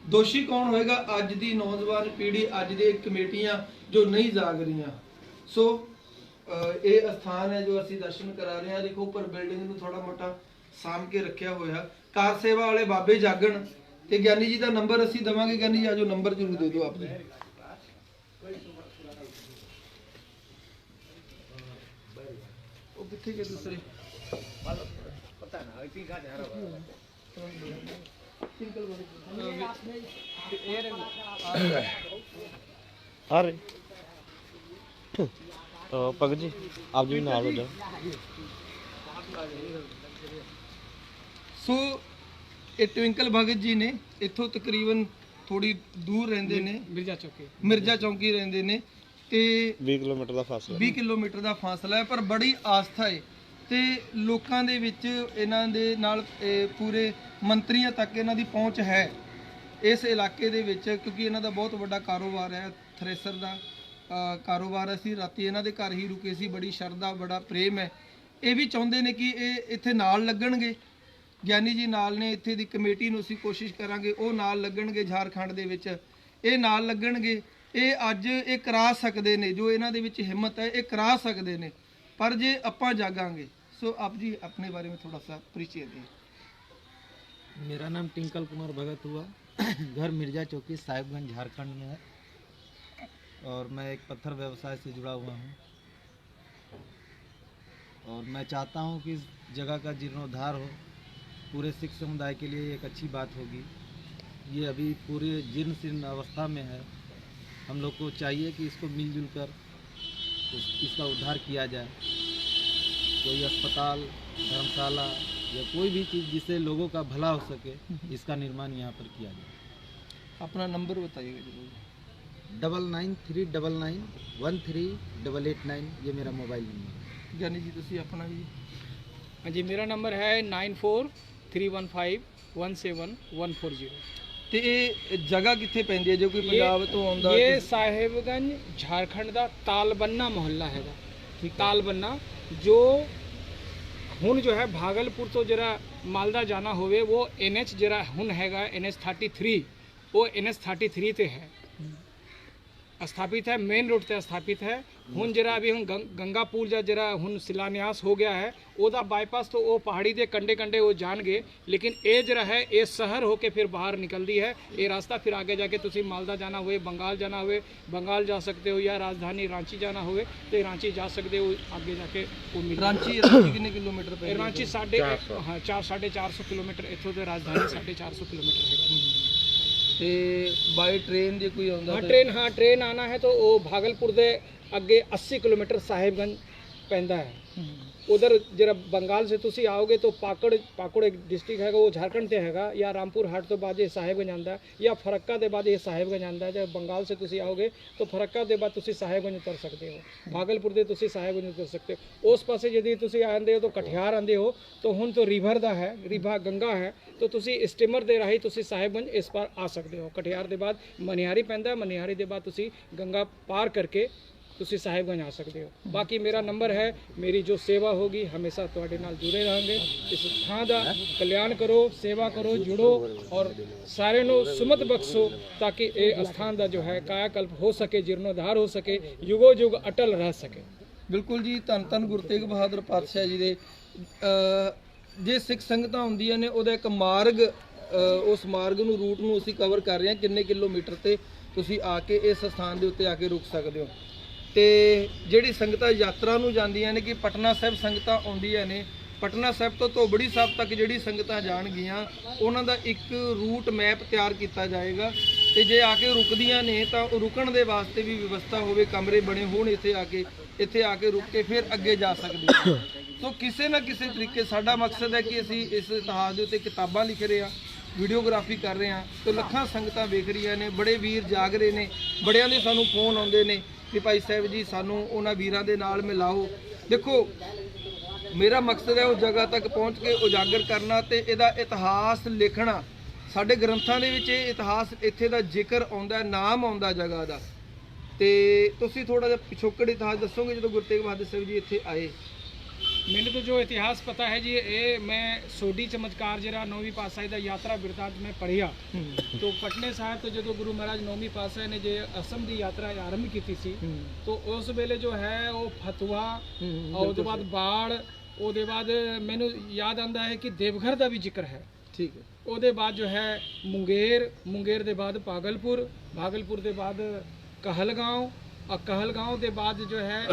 ਦੋਸ਼ੀ ਕੌਣ ਹੋਏਗਾ? ਅੱਜ ਦੀ ਨੌਜਵਾਨ ਪੀੜ੍ਹੀ, ਅੱਜ ਦੇ ਕਮੇਟੀਆਂ ਜੋ ਨਹੀਂ ਜਾਗ ਰਹੀਆਂ। ਸੋ ਇਹ ਅਸਥਾਨ ਹੈ ਜੋ ਅਸੀਂ ਦਰਸ਼ਨ ਕਰਾ ਰਹੇ ਹਾਂ। ਦੇਖੋ ਉੱਪਰ ਬਿਲਡਿੰਗ ਨੂੰ ਥੋੜਾ ਮੋਟਾ ਸਾਂਭ ਕੇ ਰੱਖਿਆ ਹੋਇਆ। ਕਾਰ ਸੇਵਾ ਵਾਲੇ ਬਾਬੇ ਜਾਗਣ ਤੇ ਗਿਆਨੀ ਜੀ ਦਾ ਨੰਬਰ ਅਸੀਂ ਦਵਾਂਗੇ। ਗਿਆਨੀ ਜੀ ਆਜੋ, ਨੰਬਰ ਜ਼ਰੂਰ ਦੇ ਦਿਓ ਆਪ ਜੀ। ਉਹ ਕਿੱਥੇ ਗਏ ਦੂਸਰੇ? ਆ ਰਹੇ ਭਗਤ ਜੀ, ਆਪ ਜੀ ਵੀ ਨਾਲ ਹੋ ਜਾਓ। ਸੋ ਇਹ ਟਵਿੰਕਲ ਭਗਤ ਜੀ ਨੇ, ਇੱਥੋਂ ਤਕਰੀਬਨ ਥੋੜੀ ਦੂਰ ਰਹਿੰਦੇ ਨੇ, ਮਿਰਜ਼ਾ ਚੌਂਕੀ ਰਹਿੰਦੇ ਨੇ, ਤੇ 20 ਕਿਲੋਮੀਟਰ ਦਾ ਫਾਸਲਾ 20 ਕਿਲੋਮੀਟਰ ਦਾ ਫਾਸਲਾ ਹੈ, ਪਰ ਬੜੀ ਆਸਥਾ ਹੈ ਤੇ ਲੋਕਾਂ ਦੇ ਵਿੱਚ ਇਹਨਾਂ ਦੇ ਨਾਲ ਪੂਰੇ ਮੰਤਰੀਆਂ ਤੱਕ ਇਹਨਾਂ ਦੀ ਪਹੁੰਚ ਹੈ ਇਸ ਇਲਾਕੇ ਦੇ ਵਿੱਚ, ਕਿਉਂਕਿ ਇਹਨਾਂ ਦਾ ਬਹੁਤ ਵੱਡਾ ਕਾਰੋਬਾਰ ਹੈ, ਥ੍ਰੈਸ਼ਰ ਦਾ ਕਾਰੋਬਾਰ। ਅਸੀਂ ਰਾਤੀ ਇਹਨਾਂ ਦੇ ਘਰ ਹੀ ਰੁਕੇ ਸੀ, ਬੜੀ ਸ਼ਰਧਾ, ਬੜਾ ਪ੍ਰੇਮ ਹੈ। ਇਹ ਵੀ ਚਾਹੁੰਦੇ ਨੇ ਕਿ ਇਹ ਇੱਥੇ ਨਾਲ ਲੱਗਣਗੇ, ਗਿਆਨੀ ਜੀ ਨਾਲ ਨੇ, ਇੱਥੇ ਦੀ ਕਮੇਟੀ ਨੂੰ ਅਸੀਂ ਕੋਸ਼ਿਸ਼ ਕਰਾਂਗੇ ਉਹ ਨਾਲ ਲੱਗਣਗੇ, ਝਾਰਖੰਡ ਦੇ ਵਿੱਚ ਇਹ ਨਾਲ ਲੱਗਣਗੇ। ਇਹ ਅੱਜ ਇਹ ਕਰਾ ਸਕਦੇ ਨੇ, ਜੋ ਇਹਨਾਂ ਦੇ ਵਿੱਚ ਹਿੰਮਤ ਹੈ ਇਹ ਕਰਾ ਸਕਦੇ ਨੇ, ਪਰ ਜੇ ਆਪਾਂ ਜਾਗਾਂਗੇ। ਸੋ ਆਪ ਜੀ ਆਪਣੇ ਬਾਰੇ में थोड़ा सा परिचय दें। मेरा नाम टिंकल कुमार भगत हुआ, घर मिर्जा चौकी, साहिबगंज, झारखंड में है, और मैं एक पत्थर व्यवसाय से जुड़ा हुआ हूँ। और मैं चाहता हूँ कि इस जगह का जीर्णोद्धार हो, पूरे सिख समुदाय के लिए एक अच्छी बात होगी। ये अभी पूरी जीर्ण शीर्ण अवस्था में है, हम लोग को चाहिए कि इसको मिलजुल कर इसका उद्धार किया जाए। कोई अस्पताल, धर्मशाला या कोई भी चीज़ जिससे लोगों का भला हो सके, इसका निर्माण यहाँ पर किया जाए। अपना नंबर बताइएगा जरूर। 9939138889, ये मेरा मोबाइल नंबर है। ਗਿਆਨੀ ਜੀ ਤੁਸੀਂ ਆਪਣਾ ਜੀ? हाँ जी, मेरा नंबर है 9431517140। ਤੇ ਇਹ ਜਗ੍ਹਾ ਕਿੱਥੇ ਪੈਂਦੀ ਹੈ ਜੇ ਕੋਈ ਪੰਜਾਬ ਤੋਂ ਆਉਂਦਾ? ये साहिबगंज झारखंड का तालबन्ना मोहल्ला हैगा। तालबन्ना जो ਹੁਣ जो है भागलपुर तो जरा मालदा जाना होवे, वो NH जरा ਹੁਣ हैगा NH 33, वो NH 33 ते है स्थापित है, मेन रोड ते स्थापित है। ਹੁਣ जरा अभी ਹੁਣ गंगा पुल जरा ਹੁਣ शिलान्यास हो गया है, ओदा बाईपास तो वो पहाड़ी दे कंडे कंडे वो जान गए, लेकिन ये जरा है ये शहर होके फिर बाहर निकलती है। ये रास्ता फिर आगे जाके तुसी मालदा जाना हुए, बंगाल जाना हुए, बंगाल जा सकते हो, या राजधानी रांची जाना हुए तो रांची जा सकते हो, आगे जाके वो मिल। ਰਾਂਚੀ ਕਿੰਨੇ ਕਿਲੋਮੀਟਰ ਪੈ? रांची 450 किलोमीटर, इतों तो राजधानी 450 किलोमीटर है। ਤੇ ਬਾਈ ट्रेन ਜੇ ਕੋਈ ਆਉਂਦਾ? हाँ ट्रेन आना है तो वो भागलपुर दे अगे 80 किलोमीटर साहिबगंज पैंदा है उधर जरा बंगाल से तुसी आओगे तो पाकड़ एक डिस्ट्रिक्ट हैगा वो झारखंड से हैगा या रामपुर हाट तो बाद ये साहेबगंज आंदा है या फरक्का के बाद ये साहेबगंज आंदा है जब बंगाल से तुसी आओगे तो फरक्का के बाद तुसी साहेबगंज उतर सकते हो भागलपुर से तुसी साहेबगंज उतर सकते हो उस पासे यदि तुसी आंदे हो तो कटिहार आंदे हो तो हुण तो रिवर दा है रिभा गंगा है तो तुसी स्टीमर दे राही तुसी साहेबगंज इस पार आ सकते हो कटिहार के बाद मनिहारी पैंदा मनिहारी के बाद तुसी गंगा पार करके ਤੁਸੀਂ ਸਾਹਿਬਗੰਜ ਆ ਸਕਦੇ ਹੋ ਬਾਕੀ ਮੇਰਾ ਨੰਬਰ ਹੈ ਮੇਰੀ ਜੋ ਸੇਵਾ ਹੋਗੀ ਹਮੇਸ਼ਾ ਤੁਹਾਡੇ ਨਾਲ ਜੁੜੇ ਰਹਾਂਗੇ ਇਸ ਥਾਂ ਦਾ ਕਲਿਆਣ ਕਰੋ ਸੇਵਾ ਕਰੋ ਜੁੜੋ ਔਰ ਸਾਰਿਆਂ ਨੂੰ ਸੁਮਤ ਬਖਸ਼ੋ ਤਾਂ ਕਿ ਇਹ ਅਸਥਾਨ ਦਾ ਜੋ ਹੈ ਕਾਇਆਕਲਪ ਹੋ ਸਕੇ ਜੀਰਨੋਧਾਰ ਹੋ ਸਕੇ ਯੁਗੋ ਯੁਗ ਅਟਲ ਰਹਿ ਸਕੇ ਬਿਲਕੁਲ ਜੀ ਧੰਨ ਧੰਨ ਗੁਰੂ ਤੇਗ ਬਹਾਦਰ ਪਾਤਸ਼ਾਹ ਜੀ ਦੇ ਜੇ ਸਿੱਖ ਸੰਗਤਾਂ ਹੁੰਦੀਆਂ ਨੇ ਉਹਦਾ ਇੱਕ ਮਾਰਗ ਉਸ ਮਾਰਗ ਨੂੰ ਰੂਟ ਨੂੰ ਅਸੀਂ ਕਵਰ ਕਰ ਰਹੇ ਹਾਂ ਕਿੰਨੇ ਕਿਲੋਮੀਟਰ ਤੇ ਤੁਸੀਂ ਆ ਕੇ ਇਸ ਸਥਾਨ ਦੇ ਉੱਤੇ ਆ ਕੇ ਰੁਕ ਸਕਦੇ ਹੋ ਤੇ ਜਿਹੜੀ ਸੰਗਤਾਂ ਯਾਤਰਾ ਨੂੰ ਜਾਂਦੀਆਂ ਨੇ ਕਿ ਪਟਨਾ ਸਾਹਿਬ ਸੰਗਤਾਂ ਆਉਂਦੀਆਂ ਨੇ ਪਟਨਾ ਸਾਹਿਬ ਤੋਂ ਧੋਬੜੀ ਸਾਹਿਬ ਤੱਕ ਜਿਹੜੀ ਸੰਗਤਾਂ ਜਾਣਗੀਆਂ ਉਹਨਾਂ ਦਾ ਇੱਕ ਰੂਟ ਮੈਪ ਤਿਆਰ ਕੀਤਾ ਜਾਏਗਾ ਤੇ ਜੇ ਆ ਕੇ ਰੁਕਦੀਆਂ ਨੇ ਤਾਂ ਉਹ ਰੁਕਣ ਦੇ ਵਾਸਤੇ ਵੀ ਵਿਵਸਥਾ ਹੋਵੇ ਕਮਰੇ ਬਣੇ ਹੋਣ ਇੱਥੇ ਆ ਕੇ ਰੁਕ ਕੇ ਫਿਰ ਅੱਗੇ ਜਾ ਸਕਦੇ ਸੋ ਕਿਸੇ ਨਾ ਕਿਸੇ ਤਰੀਕੇ ਸਾਡਾ ਮਕਸਦ ਹੈ ਕਿ ਅਸੀਂ ਇਸ ਇਤਿਹਾਸ ਦੇ ਉੱਤੇ ਕਿਤਾਬਾਂ ਲਿਖ ਰਹੇ ਹਾਂ ਵੀਡੀਓਗ੍ਰਾਫੀ ਕਰ ਰਹੇ ਹਾਂ ਤੇ ਲੱਖਾਂ ਸੰਗਤਾਂ ਵੇਖ ਰਹੀਆਂ ਨੇ ਬੜੇ ਵੀਰ ਜਾਗ ਰਹੇ ਨੇ ਬੜਿਆਂ ਦੇ ਸਾਨੂੰ ਫੋਨ ਆਉਂਦੇ ਨੇ ਕਿ ਭਾਈ ਸਾਹਿਬ ਜੀ ਸਾਨੂੰ ਉਹਨਾਂ ਵੀਰਾਂ ਦੇ ਨਾਲ ਮਿਲਾਓ ਦੇਖੋ ਮੇਰਾ ਮਕਸਦ ਹੈ ਉਸ ਜਗ੍ਹਾ ਤੱਕ ਪਹੁੰਚ ਕੇ ਉਜਾਗਰ ਕਰਨਾ ਤੇ ਇਹਦਾ ਇਤਿਹਾਸ ਲਿਖਣਾ ਸਾਡੇ ਗ੍ਰੰਥਾਂ ਦੇ ਵਿੱਚ ਇਹ ਇਤਿਹਾਸ ਇੱਥੇ ਦਾ ਜ਼ਿਕਰ ਆਉਂਦਾ ਨਾਮ ਆਉਂਦਾ ਜਗ੍ਹਾ ਦਾ ਤੇ ਤੁਸੀਂ ਥੋੜਾ ਜਿਹਾ ਪਿਛੋਕੜ ਇਤਿਹਾਸ ਦੱਸੋਗੇ ਜਦੋਂ ਗੁਰੂ ਤੇਗ ਬਹਾਦਰ ਸਾਹਿਬ ਜੀ ਇੱਥੇ ਆਏ मैंने तो जो इतिहास पता है जी ये मैं सोडी चमत्कार जरा 9वीं पातशाही दा यात्रा बिरतांत में पढ़िया तो पटने साहब तो जो गुरु महाराज 9वीं पातशाही ने जो असम की यात्रा आरंभ की थी तो उस वेले जो है वो फतवा और उसके बाद बाढ़ उसके बाद मैनू याद आंदा है कि देवघर का भी जिक्र है ठीक है उसके बाद जो है मुंगेर के बाद भागलपुर के बाद कहलगांव और कहलगांव के बाद जो है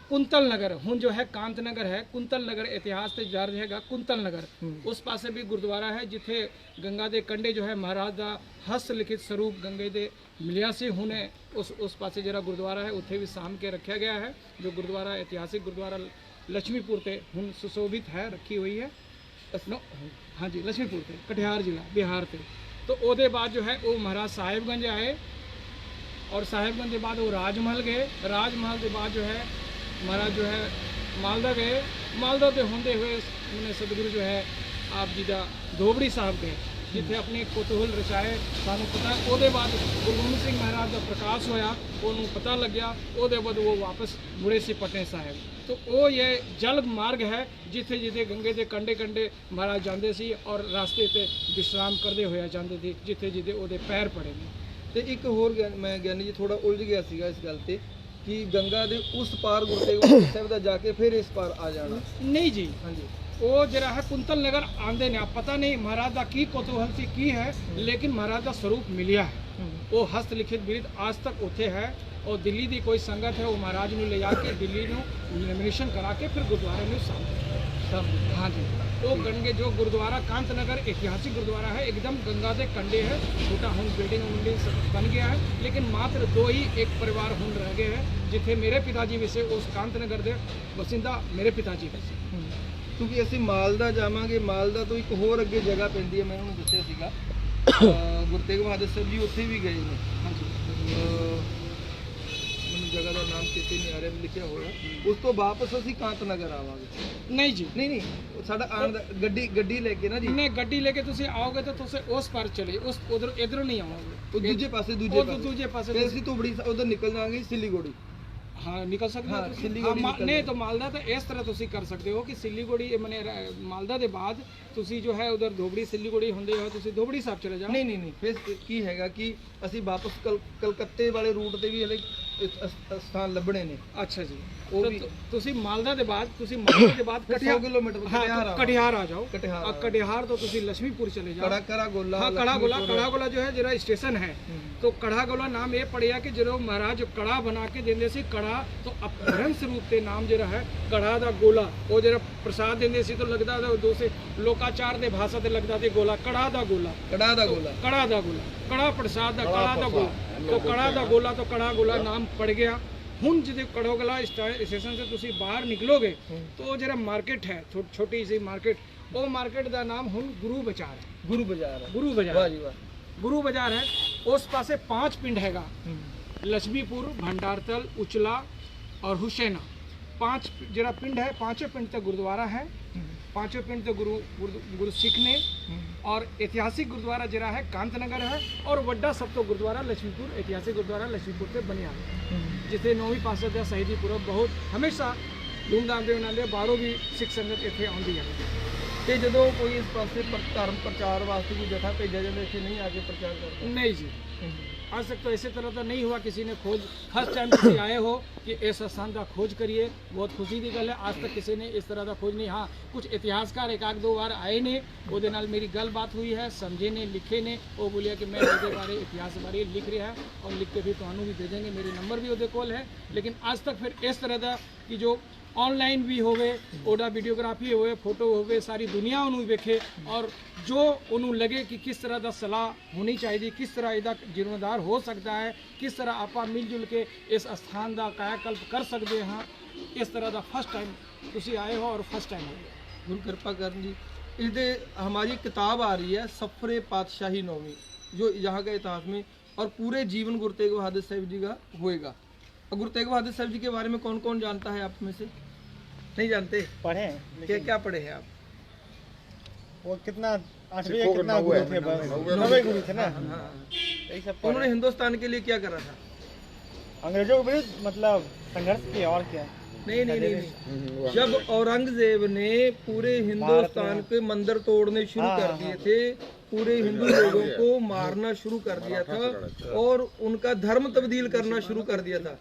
कुंतल नगर हूँ जो है कांत नगर है कुंतल नगर इतिहास से दर्ज है कुंतल नगर उस पासे भी गुरुद्वारा है जिथे गंगा के कंढे जो है महाराज का हस्त लिखित स्वरूप गंगे दे मिलिया से हुने उस पासे जरा गुरुद्वारा है उत्थे भी साम के रखा गया है जो गुरुद्वारा ऐतिहासिक गुरुद्वारा लक्ष्मीपुर ते हुन सुशोभित है रखी हुई है हाँ जी लक्ष्मीपुर ते कटिहार जिला बिहार ते तो ओदे बाद जो है वो महाराज साहिबगंज आए और साहिबगंज के बाद वो राजमहल गए राजमहल के बाद जो है महाराज जो है मालदा गए मालदा से होंदे हुए उन्हें सतगुरु जो है आप जी का धोबड़ी साहब गए जिथे अपने कुतूहल रचाए सानू पता ਉਹਦੇ बाद गुरु गोबिंद सिंह महाराज का प्रकाश होया ਉਹਨੂੰ पता लग्या ਉਹਦੇ बाद वो वापस मुड़े से पटने साहब तो वो ये जल मार्ग है जिथे जिथे गंगे के कंढे कंढे महाराज जाते सी और रास्ते ते विश्राम करते हुए जाते थे जिथे जिथे ਉਹਦੇ पैर पड़े ने ਤੇ ਇੱਕ ਹੋਰ ਮੈਂ ਗਿਆਨੀ ਜੀ ਥੋੜਾ ਉਲਝ ਗਿਆ ਸੀਗਾ ਇਸ ਗੱਲ ਤੇ कि गंगा दे उस पार गुरु तेग बहादुर साहब दा जाके फिर इस पार आ जाना नहीं जी हाँ जी वो जरा है कुंतल नगर आंदे ने पता नहीं महाराज का की कुतूहल सी की है लेकिन महाराज का स्वरूप मिलिया है वो हस्त लिखित बिरद आज तक उथे है और दिल्ली की कोई संगत है वो महाराज ने ले जाके दिल्ली में लेमिनेशन करा के फिर गुरुद्वारे में सब हाँ जी वो गंगे जो गुरुद्वारा कांत नगर ऐतिहासिक गुरुद्वारा है एकदम गंगा के कंढे है छोटा हुन बिल्डिंग सब बन गया है लेकिन मात्र 2 ही एक परिवार हुन रह गए हैं जिथे मेरे पिताजी वैसे उस कांत नगर के बसिंदा मेरे पिताजी वैसे क्योंकि ਅਸੀਂ ਮਾਲਦਾ ਜਾਵਾਂਗੇ ਮਾਲਦਾ ਤੋਂ ਇੱਕ ਹੋਰ ਅੱਗੇ ਜਗ੍ਹਾ ਪੈਂਦੀ ਹੈ ਮੈਂ ਉਹਨੂੰ ਦੱਸਿਆ ਸੀਗਾ ਗੁਰੂ ਤੇਗ ਬਹਾਦਰ ਸਾਹਿਬ ਜੀ ਉੱਥੇ ਵੀ ਗਏ ਨੇ ਹਾਂਜੀ ਮੈਨੂੰ ਜਗ੍ਹਾ ਦਾ ਨਾਮ ਕਿਤੇ ਨਹੀਂ ਆ ਰਿਹਾ ਲਿਖਿਆ ਹੋਇਆ ਉਸ ਤੋਂ ਵਾਪਸ ਅਸੀਂ ਕਾਂਤ ਨਗਰ ਆਵਾਂਗੇ नहीं जी ਨਹੀਂ ਸਾਡਾ ਆਣ ਦਾ ਗੱਡੀ ਲੈ ਕੇ ਨਾ ਜੀ नहीं गड्डी लेके तुसी आओगे तो तुसे उस पार चले उस उधर इधर नहीं आओगे ਉਹ ਦੂਜੇ ਪਾਸੇ दूजे पासे ਫਿਰ ਅਸੀਂ ਧੂਬੜੀ ਉਧਰ ਨਿਕਲ ਜਾਵਾਂਗੇ ਸਿਲੀਗੁੜੀ हाँ निकल सकते हाँ, हो सिलीगुड़ी निकल नहीं तो मालदा तो इस तरह तुसी कर सकते हो कि सिलीगुड़ी मैंने मालदा के बाद तुसी जो है उधर धोबड़ी सिलीगुड़ी होंदे हो तुसी धोबड़ी साहब चले जाओ ਨਹੀਂ ਫਿਰ ਕੀ ਹੈਗਾ ਕਿ ਅਸੀਂ ਵਾਪਸ ਕਲਕੱਤੇ ਵਾਲੇ ਰੂਟ ਤੇ ਵੀ ਹਲੇ ਸਥਾਨ ਲੱਭਣੇ ਨੇ अच्छा जी वो तो भी- तुसी मालदा के बाद तुसी मालदा के बाद 100 किलोमीटर हाँ, तो कटिहार आ जाओ कटिहार और कटिहार तो तुसी लक्ष्मीपुर चले जाओ कड़ा गोला हाँ कड़ा गोला जो है जरा स्टेशन है तो कड़ा गोला नाम ये पड़िया कि जो महाराज कड़ा बना के देंदे सी कड़ा तो अपभ्रंश रूप से नाम जरा है कड़ा दा गोला वो जरा प्रसाद देंदे सी तो लगता था दो से लोकाचार दे भाषा ते लगता थे गोला कड़ा दा गोला कड़ा प्रसाद दा कड़ा दा गोला तो कड़ा दा गोला तो कड़ा गोला नाम पड़ गया ਹੁਣ ਜਦੋਂ ਕੜੋਗਲਾ ਸਟੇਸ਼ਨ से ਤੁਸੀਂ ਬਾਹਰ ਨਿਕਲੋਗੇ तो वो जरा मार्केट है छोटी सी मार्केट, वो मार्केट का नाम ਹੁਣ गुरु बाजार है। गुरु बाजार है। गुरु वाह बाजार जी वाह। गुरु बाजार है। उस पासे 5 पिंड हैगा, लक्ष्मीपुर, भंडारतल, उचला और हुसैना। 5 जरा पिंड है, 5 पिंड तक गुरुद्वारा है। 5 पिंड तक गुरु सिख ने। और ऐतिहासिक गुरुद्वारा जरा है कांतनगर है, और वड्डा सब तो गुरुद्वारा लक्ष्मीपुर, ऐतिहासिक गुरुद्वारा लक्ष्मीपुर से बनिया है, जिसे 9वीं पातशाही का शहीदी पूर्व बहुत हमेशा धूमधाम ਦੇ ਮਨਾਉਂਦੇ। ਬਾਹਰੋਂ ਵੀ ਸਿੱਖ ਸੰਗਤ ਇੱਥੇ ਆਉਂਦੀ ਹੈ। ਤੇ ਜਦੋਂ ਕੋਈ ਇਸ ਪਾਸੇ ਧਰਮ ਪ੍ਰਚਾਰ ਵਾਸਤੇ ਕੋਈ ਜਥਾ ਭੇਜਿਆ ਜਾਂਦਾ, ਇੱਥੇ नहीं आके प्रचार करता? नहीं जी, आज तक तो ऐसे तरह का नहीं हुआ। किसी ने खोज फर्स्ट टाइम किसी आए हो कि इस स्थान का खोज करिए, बहुत खुशी की गल है। आज तक किसी ने इस तरह का खोज नहीं। हाँ, कुछ इतिहासकार एक आध 2 बार आए ने, ਉਹਦੇ ਨਾਲ मेरी गल बात हुई है, समझे ने, लिखे ने। वो बोलिया कि मैं ਉਹਦੇ बारे इतिहास बारे लिख रहा है और लिख के भी ਤੁਹਾਨੂੰ भी दे देंगे। मेरे नंबर भी ਉਹਦੇ ਕੋਲ है। लेकिन आज तक फिर इस तरह का कि जो ऑनलाइन भी होवे, ओदा वीडियोग्राफी होवे, फोटो होवे, सारी दुनिया उन्होंने वेखे और जो उन्होंने लगे कि किस तरह का सलाह होनी चाहिए, किस तरह इसका जीर्णोद्धार हो सकता है, किस तरह आप मिलजुल के इस स्थान का कायाकल्प कर सकते हैं। इस तरह का फर्स्ट टाइम तुसी आए हो और फर्स्ट टाइम हो गया। गुरु कृपा ਕਰਨ जी। इसदे हमारी किताब आ रही है सफरे पातशाही 9वीं, जो यहाँ का इतिहास में और पूरे जीवन गुरु तेग बहादुर साहब जी का होएगा। और गुरु तेग बहादुर साहब जी के बारे में कौन कौन जानता है आप में से? नहीं जानते? पढ़े क्या पढ़े हैं आप? वो कितना 8वें कितना गुरु थे, 9वें गुरु थे ना। यही सब उन्होंने हिंदुस्तान के लिए क्या करा था? अंग्रेजों के विरुद्ध मतलब संघर्ष किया और क्या। नहीं नहीं नहीं, नहीं। जब औरंगजेब ने पूरे हिंदुस्तान के मंदिर तोड़ने शुरू कर दिए थे, पूरे हिंदू लोगों को मारना शुरू कर दिया था और उनका धर्म तब्दील करना शुरू कर दिया था।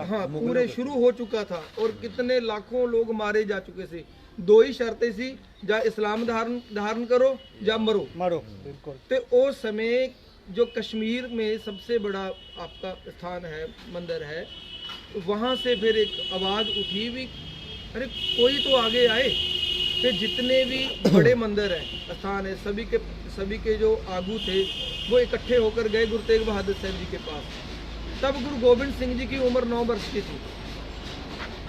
हाँ, पूरे शुरू हो चुका था और कितने लाखों लोग मारे जा चुके थे। 2 ही शर्तें सी, या इस्लाम धारण करो या मरो। बिल्कुल। तो उस समय जो कश्मीर में सबसे बड़ा आपका स्थान है, मंदिर है, वहाँ से फिर एक आवाज़ उठी भी, अरे कोई तो आगे आए। फिर जितने भी बड़े मंदिर हैं, स्थान है, सभी के जो आगू थे वो इकट्ठे होकर गए गुरु तेग बहादुर साहब जी के पास। तब गुरु गोबिंद सिंह जी की उम्र 9 वर्ष की थी।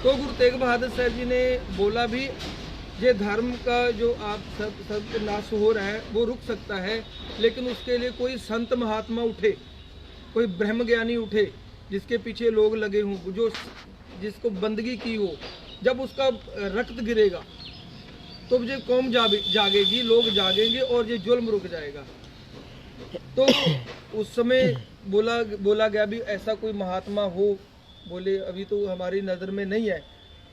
तो गुरु तेग बहादुर साहब जी ने बोला भी, ये धर्म का जो आप सब नाश हो रहा है वो रुक सकता है, लेकिन उसके लिए कोई संत महात्मा उठे, कोई ब्रह्म ज्ञानी उठे, जिसके पीछे लोग लगे हों, जो जिसको बंदगी की हो। जब उसका रक्त गिरेगा तो ये कौम जागेगी, लोग जागेंगे और ये जुल्म रुक जाएगा। तो उस समय बोला गया भी ऐसा कोई महात्मा हो। बोले अभी तो हमारी नज़र में नहीं है।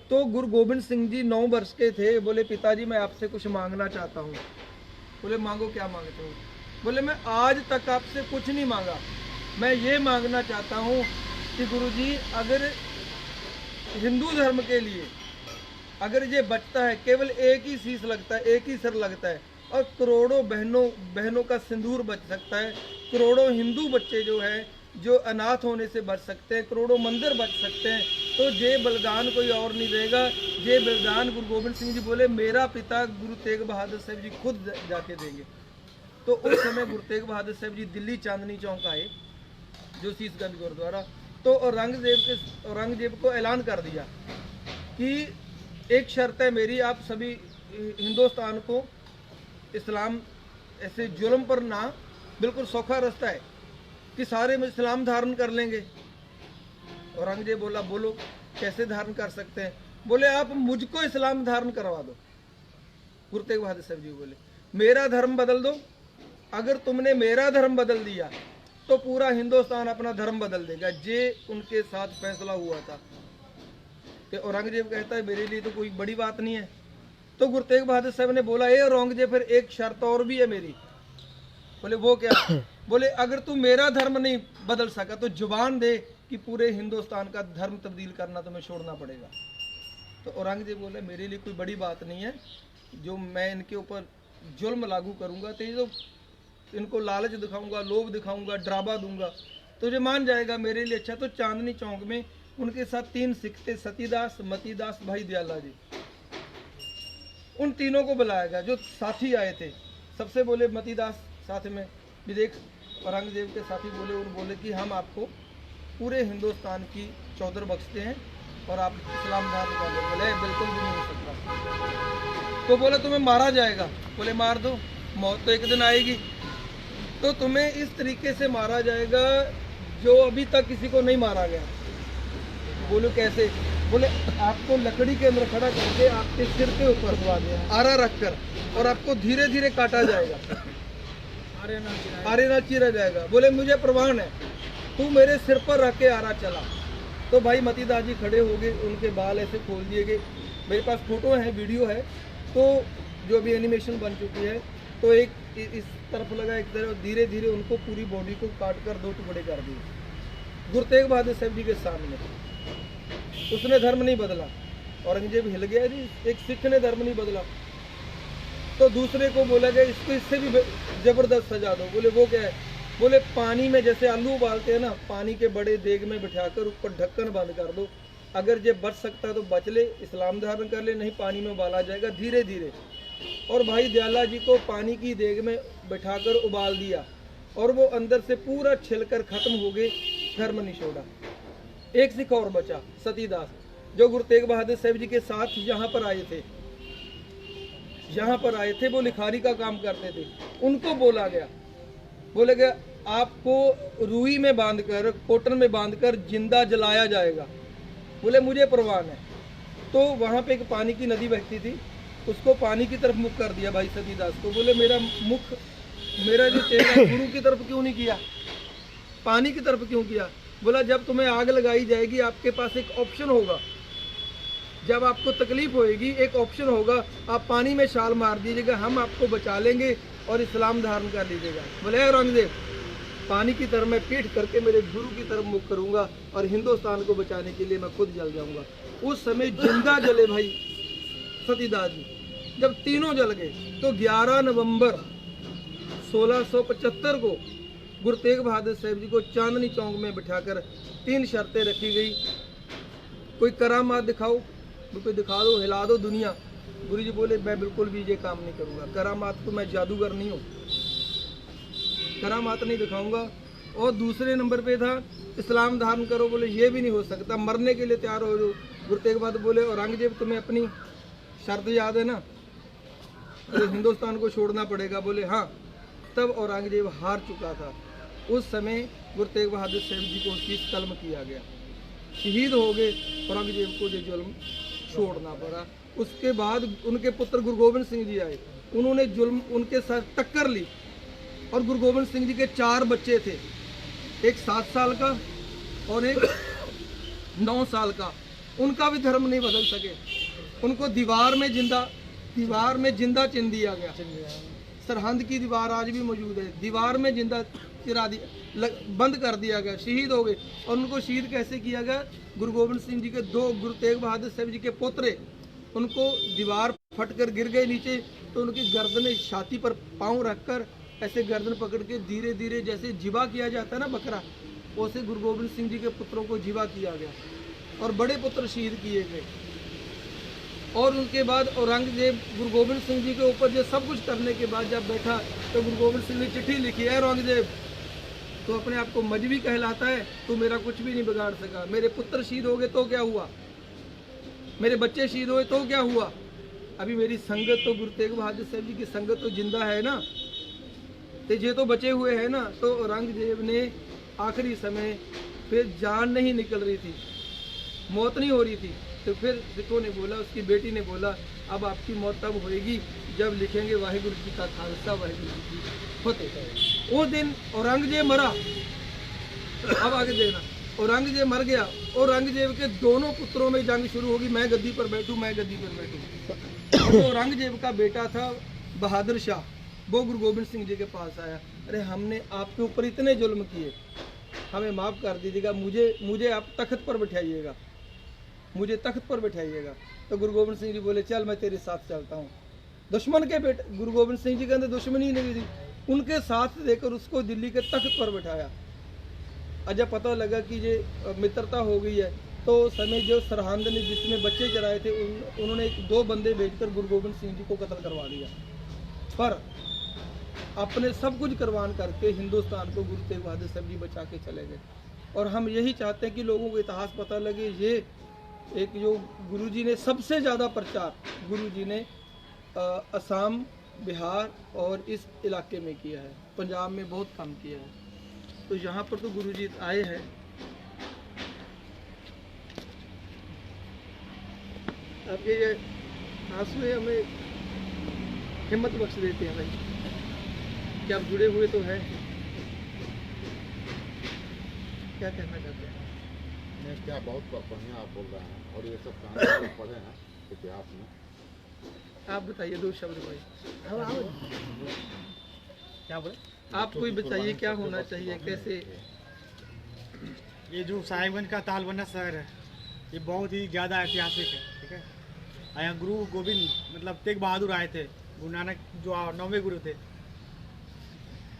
तो गुरु गोबिंद सिंह जी 9 वर्ष के थे। बोले पिताजी मैं आपसे कुछ मांगना चाहता हूँ। बोले मांगो, क्या मांगते हो? बोले मैं आज तक आपसे कुछ नहीं मांगा, मैं ये मांगना चाहता हूँ कि गुरुजी अगर हिंदू धर्म के लिए अगर ये बचता है, केवल एक ही शीश लगता है, एक ही सर लगता है और करोड़ों बहनों का सिंदूर बच सकता है, करोड़ों हिंदू बच्चे जो हैं जो अनाथ होने से बच सकते हैं, करोड़ों मंदिर बच सकते हैं, तो ये बलिदान कोई और नहीं देगा। ये बलिदान गुरु गोबिंद सिंह जी बोले मेरा पिता गुरु तेग बहादुर साहब जी खुद जाके देंगे। तो उस समय गुरु तेग बहादुर साहब जी दिल्ली चांदनी चौक आए, जो शीशगंज गुरुद्वारा। तो औरंगजेब को ऐलान कर दिया कि एक शर्त है मेरी, आप सभी हिंदुस्तान को इस्लाम ऐसे जुल्म पर ना, बिल्कुल सौखा रास्ता है कि सारे इस्लाम धारण कर लेंगे। औरंगजेब बोला बोलो कैसे धारण कर सकते हैं? बोले आप मुझको इस्लाम धारण करवा दो। गुरु तेग बहादुर साहब जी बोले मेरा धर्म बदल दो, अगर तुमने मेरा धर्म बदल दिया तो पूरा हिंदुस्तान अपना धर्म बदल देगा। ये उनके साथ फैसला हुआ था। कि औरंगजेब कहता है मेरे लिए तो कोई बड़ी बात नहीं है। तो गुरु तेग बहादुर साहब ने बोला ए औरंगजेब फिर एक शर्त और भी है मेरी। बोले वो क्या? बोले अगर तू मेरा धर्म नहीं बदल सका तो जुबान दे कि पूरे हिंदुस्तान का धर्म तब्दील करना तुम्हें छोड़ना पड़ेगा। तो औरंगजेब बोले मेरे लिए कोई बड़ी बात नहीं है, जो मैं इनके ऊपर जुल्म लागू करूंगा तो ये तो इनको लालच दिखाऊंगा, लोभ दिखाऊंगा, ड्रामा दूंगा तो ये मान जाएगा मेरे लिए अच्छा। तो चांदनी चौक में उनके साथ 3 सिख थे, सतीदास, मतीदास, भाई दयाला जी। उन तीनों को बुलाया गया जो साथी आए थे। सबसे बोले मतीदास साथ में भी देख, औरंगजेब के साथी बोले कि हम आपको पूरे हिंदुस्तान की चौधर बख्शते हैं और आप इस्लाम धारण कर लो। बोले बिल्कुल भी नहीं हो सकता। तो बोले तुम्हें मारा जाएगा। बोले मार दो, मौत तो एक दिन आएगी। तो तुम्हें इस तरीके से मारा जाएगा जो अभी तक किसी को नहीं मारा गया। बोलो कैसे? बोले आपको लकड़ी के अंदर खड़ा करके आपके सिर के ऊपर आरा रखकर और आपको धीरे धीरे काटा जाएगा, आरे ना चीरा जाएगा। बोले मुझे प्रमाण है, तू मेरे सिर पर रख के आरा चला। तो भाई मतीदास जी खड़े हो गए, उनके बाल ऐसे खोल दिए गए। मेरे पास फोटो है, वीडियो है, तो जो भी एनिमेशन बन चुकी है। तो एक इस तरफ लगा, एक तरफ, धीरे धीरे उनको पूरी बॉडी को काट कर 2 टुकड़े कर दिए गुरु तेग बहादुर साहब जी के सामने। उसने धर्म नहीं बदला, औरंगजेब हिल गया जी, एक सिख ने धर्म नहीं बदला। तो दूसरे को बोला गया इसको इससे भी जबरदस्त सजा दो। बोले वो क्या है? बोले पानी में जैसे आलू उबालते हैं ना, पानी के बड़े देग में बिठाकर ऊपर ढक्कन बंद कर दो। अगर ये बच सकता है तो बच ले, इस्लाम धारण कर ले, नहीं पानी में उबाला जाएगा धीरे धीरे। और भाई दयाला जी को पानी की देग में बिठाकर उबाल दिया और वो अंदर से पूरा छिलकर खत्म हो गए, धर्म नहीं छोड़ा। एक सिख और बचा, सतीदास, जो गुरु तेग बहादुर साहब जी के साथ यहाँ पर आए थे, वो लिखारी का काम करते थे। उनको बोला गया, बोले गया आपको रुई में बांधकर, कॉटन में बांधकर जिंदा जलाया जाएगा। बोले मुझे प्रवान है। तो वहाँ पे एक पानी की नदी बहती थी, उसको पानी की तरफ मुख कर दिया भाई सतीदास को। बोले मेरा मुख, मेरा जो चेहरा गुरु की तरफ क्यों नहीं किया, पानी की तरफ क्यों किया? बोला जब तुम्हें आग लगाई जाएगी आपके पास एक ऑप्शन होगा, जब आपको तकलीफ होएगी एक ऑप्शन होगा, आप पानी में छाल मार दीजिएगा, हम आपको बचा लेंगे और इस्लाम धारण कर लीजिएगा। बोले औरंगजेब, पानी की तरफ मैं पीठ करके मेरे गुरु की तरफ मुख करूंगा और हिंदुस्तान को बचाने के लिए मैं खुद जल जाऊंगा। उस समय जिंदा जले भाई सतीदास जी। जब तीनों जल गए तो 11 नवंबर 1675 को गुरु तेग बहादुर साहब जी को चांदनी चौक में बिठाकर 3 शर्तें रखी गई। कोई करामात दिखाओ, कोई दिखा दो, हिला दो दुनिया। गुरु जी बोले मैं बिल्कुल भी ये काम नहीं करूँगा, करामात को, मैं जादूगर नहीं हूँ, करामात नहीं दिखाऊंगा। और दूसरे नंबर पे था इस्लाम धारण करो। बोले ये भी नहीं हो सकता, मरने के लिए तैयार हो जाओ। गुरु तेग बहादुर बोले औरंगजेब तुम्हें अपनी शर्त याद है ना, तो हिंदुस्तान को छोड़ना पड़ेगा। बोले हाँ। तब औरंगजेब हार चुका था। उस समय गुरु तेग बहादुर साहब जी को शीश कलम किया गया, शहीद हो गए। औरंगजेब को ये जुल्म छोड़ना पड़ा। उसके बाद उनके पुत्र गुरु गोबिंद सिंह जी आए, उन्होंने जुल्म उनके साथ टक्कर ली। और गुरु गोबिंद सिंह जी के 4 बच्चे थे, एक 7 साल का और एक 9 साल का। उनका भी धर्म नहीं बदल सके, उनको दीवार में जिंदा चिन दिया गया। सरहंद की दीवार आज भी मौजूद है, दीवार में जिंदा चिरा दिया, बंद कर दिया गया, शहीद हो गए। और उनको शहीद कैसे किया गया? गुरु गोबिंद सिंह जी के 2 गुरु तेग बहादुर साहब जी के पोतरे, उनको दीवार फटकर गिर गए नीचे, तो उनकी गर्दन छाती पर पाँव रखकर ऐसे गर्दन पकड़ के धीरे धीरे जैसे जिबा किया जाता है ना बकरा, वैसे गुरु गोबिंद सिंह जी के पुत्रों को जिबा किया गया और बड़े पुत्र शहीद किए गए। और उनके बाद औरंगजेब गुरु गोबिंद सिंह जी के ऊपर जो सब कुछ करने के बाद जब बैठा तो गुरु गोबिंद सिंह ने चिट्ठी लिखी है, औरंगजेब तो अपने आप को मजहबी कहलाता है, तो मेरा कुछ भी नहीं बिगाड़ सका। मेरे पुत्र शहीद हो गए तो क्या हुआ, मेरे बच्चे शहीद हुए तो क्या हुआ, अभी मेरी संगत तो गुरु तेग बहादुर साहब जी की संगत तो जिंदा है ना, तो ये तो बचे हुए हैं ना। तो औरंगजेब ने आखिरी समय फिर जान नहीं निकल रही थी, मौत नहीं हो रही थी, तो फिर सिखों ने बोला, उसकी बेटी ने बोला अब आपकी मौत तब होएगी जब लिखेंगे वाहिगुरु जी का खालसा वाहिगुरु जी की फतेह। वो दिन औरंगजेब मरा। अब आगे देखना, औरंगजेब मर गया, औरंगजेब के दोनों पुत्रों में जंग शुरू होगी, मैं गद्दी पर बैठूं, मैं गद्दी पर बैठूं। तो औरंगजेब का बेटा था बहादुर शाह, वो गुरु गोबिंद सिंह जी के पास आया, अरे हमने आपके ऊपर इतने जुल्म किए, हमें माफ़ कर दीजिएगा, मुझे आप तख्त पर बैठाइएगा, मुझे तख्त पर बैठाइएगा। तो गुरु गोबिंद सिंह जी बोले चल मैं तेरे साथ चलता हूँ। दुश्मन के बेटे गुरु गोबिंद सिंह जी के अंदर दुश्मनी नहीं थी, उनके साथ देकर उसको दिल्ली के तख्त पर बैठाया। जब पता लगा कि ये मित्रता हो गई है, तो समय जो सरहंद ने जिसमें बच्चे चराए थे उन्होंने 2 बंदे भेजकर गुरु गोबिंद सिंह जी को कत्ल करवा दिया। पर अपने सब कुछ कुर्बान करके हिंदुस्तान को गुरु तेग बहादुर साहब जी बचा के चले गए। और हम यही चाहते हैं कि लोगों को इतिहास पता लगे। ये एक जो गुरुजी ने सबसे ज़्यादा प्रचार गुरुजी ने असम, बिहार और इस इलाके में किया है, पंजाब में बहुत काम किया है। तो यहाँ पर तो गुरुजी आए हैं। आपके ये आंसू हमें हिम्मत बख्श देते हैं भाई कि आप जुड़े हुए तो हैं। क्या कहना चाहते हैं? नहीं, क्या बहुत बढ़िया आप बोल रहे हैं, और ये सब कहानी पढ़े हैं इतिहास में। आप बताइए 2 शब्द भाई। क्या बोले? आप कोई बताइए क्या होना चाहिए, कैसे? ये जो साहिबगंज का तालबंदा शहर है, ये बहुत ही ज़्यादा ऐतिहासिक है। ठीक है, यहाँ गुरु गोविंद मतलब तेग बहादुर आए थे, गुरु नानक जो 9वें गुरु थे,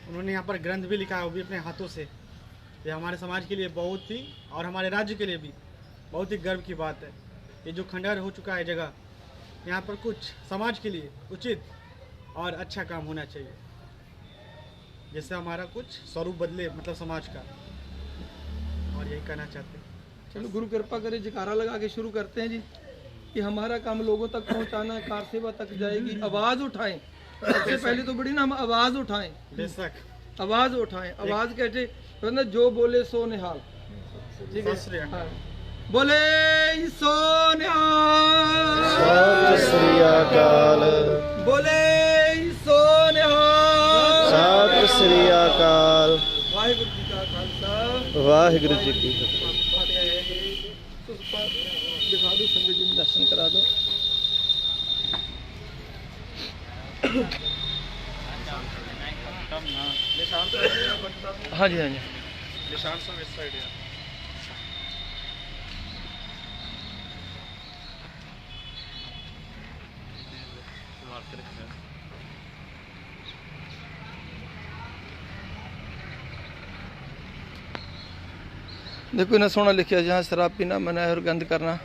उन्होंने यहाँ पर ग्रंथ भी लिखा है, वो भी अपने हाथों से। ये हमारे समाज के लिए बहुत ही, और हमारे राज्य के लिए भी बहुत ही गर्व की बात है। ये जो खंडहर हो चुका है जगह, यहाँ पर कुछ समाज के लिए उचित और अच्छा काम होना चाहिए, जिससे हमारा कुछ स्वरूप बदले, मतलब समाज का। और यही कहना चाहते हैं। चलो गुरु कृपा करे, जयकारा लगा के शुरू करते हैं जी कि हमारा काम लोगों तक पहुंचाना, कार सेवा तक जाएगी। आवाज़ उठाएं, सबसे पहले तो बड़ी ना हम आवाज़ उठाएं, बेशक आवाज़ उठाएं। आवाज़ कैसे? तो ना जो बोले सो निहाल। ठीक है, हाँ। बोले सो निहाल, सत श्री अकाल, बोले सो निहाल, सत श्री अकाल। वाहिगुरु जी का खालसा, वाहिगुरु जी की फतेह। दिखा दो, संगत जी में दर्शन करा दो। हाँ जी, हाँ जी। निशान सब इस साइड है। देखो ना सोना लिखा, जहाँ शराब पीना मना है और गंद करना